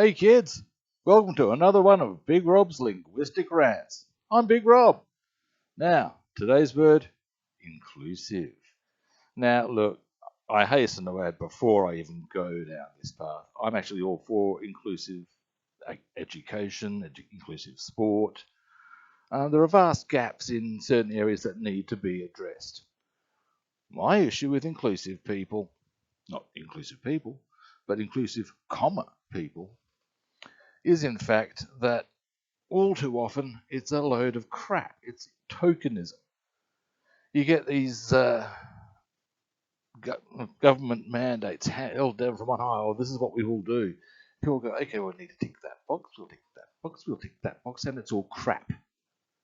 Hey kids, welcome to another one of Big Rob's Linguistic Rants. I'm Big Rob. Now, today's word, inclusive. Now, look, I hasten to add before I even go down this path, I'm actually all for inclusive education, inclusive sport. There are vast gaps in certain areas that need to be addressed. My issue with inclusive people, not inclusive people, but inclusive, people, is in fact that all too often it's a load of crap. It's tokenism. You get these government mandates held down from on high. Oh, this is what we will do. People go, okay, we need to tick that box. We'll tick that box. We'll tick that box, and it's all crap.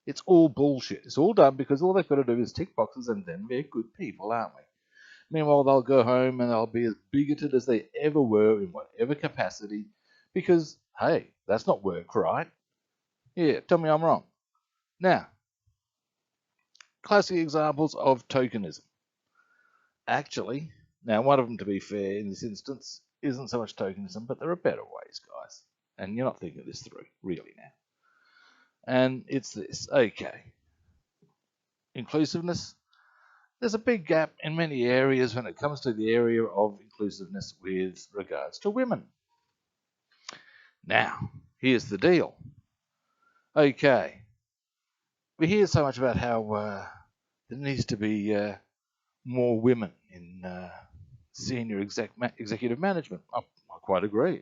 It's all bullshit. It's all done because all they've got to do is tick boxes, and then we're good people, aren't we? Meanwhile, they'll go home and they'll be as bigoted as they ever were in whatever capacity because, hey, that's not work, right? Yeah, tell me I'm wrong. Now, classic examples of tokenism. Actually, now one of them, to be fair, in this instance, isn't so much tokenism, but there are better ways, guys. And you're not thinking this through, really, now. And it's this. Okay. Inclusiveness. There's a big gap in many areas when it comes to the area of inclusiveness with regards to women. Now, here's the deal. Okay. We hear so much about how there needs to be more women in senior executive management. I quite agree.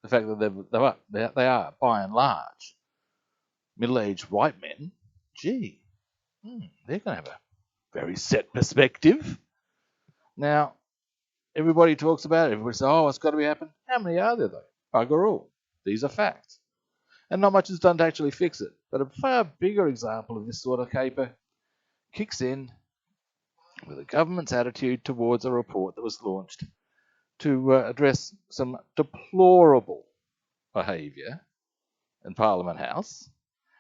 The fact that they are, by and large, middle-aged white men, gee, they're going to have a very set perspective. Now, everybody talks about it. Everybody says, oh, it's got to be happening. How many are there, though? Bugger all. These are facts. And not much is done to actually fix it. But a far bigger example of this sort of caper kicks in with the government's attitude towards a report that was launched to address some deplorable behaviour in Parliament House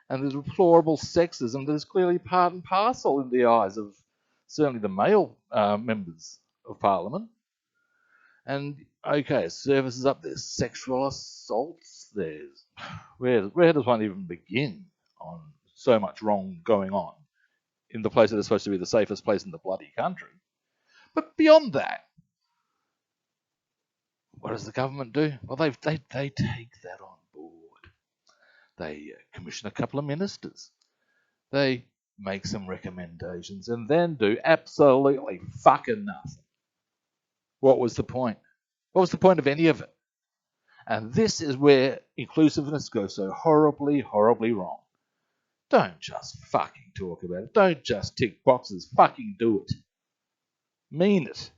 and the deplorable sexism that is clearly part and parcel in the eyes of certainly the male members of Parliament. And okay, services up, there's sexual assaults, there's where does one even begin on so much wrong going on in the place that is supposed to be the safest place in the bloody country? But beyond that, what does the government do? Well, they take that on board. They commission a couple of ministers. They make some recommendations and then do absolutely fucking nothing. What was the point? What was the point of any of it? And this is where inclusiveness goes so horribly, horribly wrong. Don't just fucking talk about it. Don't just tick boxes. Fucking do it. Mean it.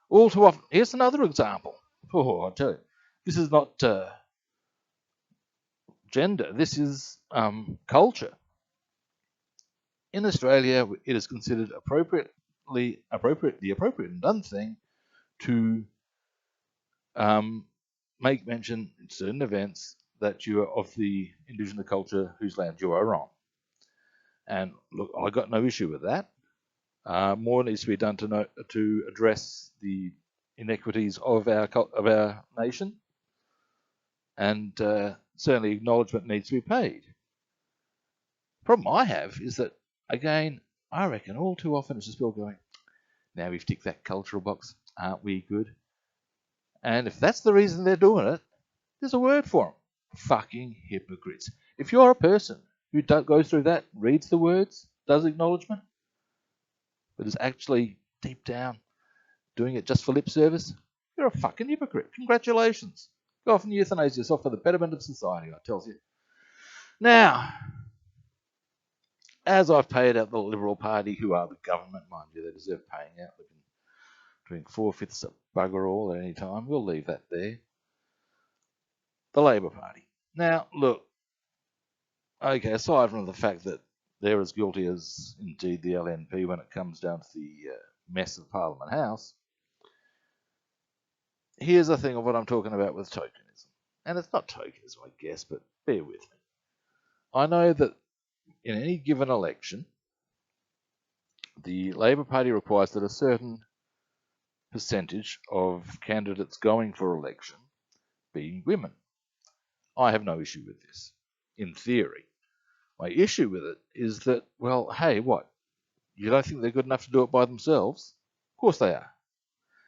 All too often. Here's another example. Oh, I tell you, this is not gender. This is culture. In Australia, it is considered the appropriate and done thing to make mention in certain events that you are of the Indigenous culture whose land you are on. And look, I got no issue with that. More needs to be done to address the inequities of our nation, and certainly acknowledgement needs to be paid. The problem I have is that, again, I reckon all too often it's just people going, now we've ticked that cultural box, aren't we good? And if that's the reason they're doing it, there's a word for them. Fucking hypocrites. If you're a person who goes through that, reads the words, does acknowledgement, but is actually deep down doing it just for lip service, you're a fucking hypocrite. Congratulations. Go off and euthanize yourself for the betterment of society, I tells you. Now, as I've paid out the Liberal Party, who are the government, mind you, they deserve paying out. They've been doing 4/5 of bugger all at any time. We'll leave that there. The Labor Party. Now, look, okay, aside from the fact that they're as guilty as indeed the LNP when it comes down to the mess of Parliament House, here's the thing of what I'm talking about with tokenism. And it's not tokenism, I guess, but bear with me. I know that in any given election, the Labor Party requires that a certain percentage of candidates going for election be women. I have no issue with this, in theory. My issue with it is that, well, hey, what? You don't think they're good enough to do it by themselves? Of course they are.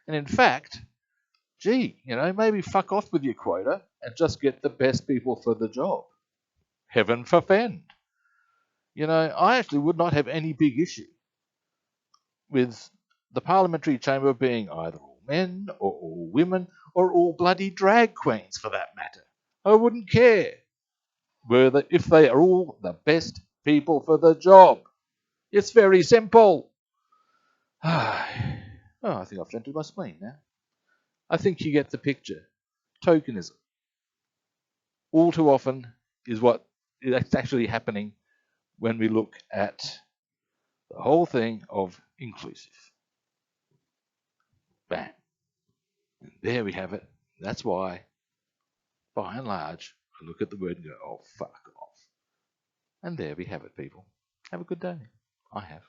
And in fact, gee, maybe fuck off with your quota and just get the best people for the job. Heaven forfend. I actually would not have any big issue with the parliamentary chamber being either all men or all women or all bloody drag queens for that matter. I wouldn't care if they are all the best people for the job. It's very simple. I think I've entered my spleen now. I think you get the picture. Tokenism. All too often is what is actually happening when we look at the whole thing of inclusive. Bam. And there we have it. That's why, by and large, I look at the word and go, oh, fuck off. And there we have it, people. Have a good day. I have.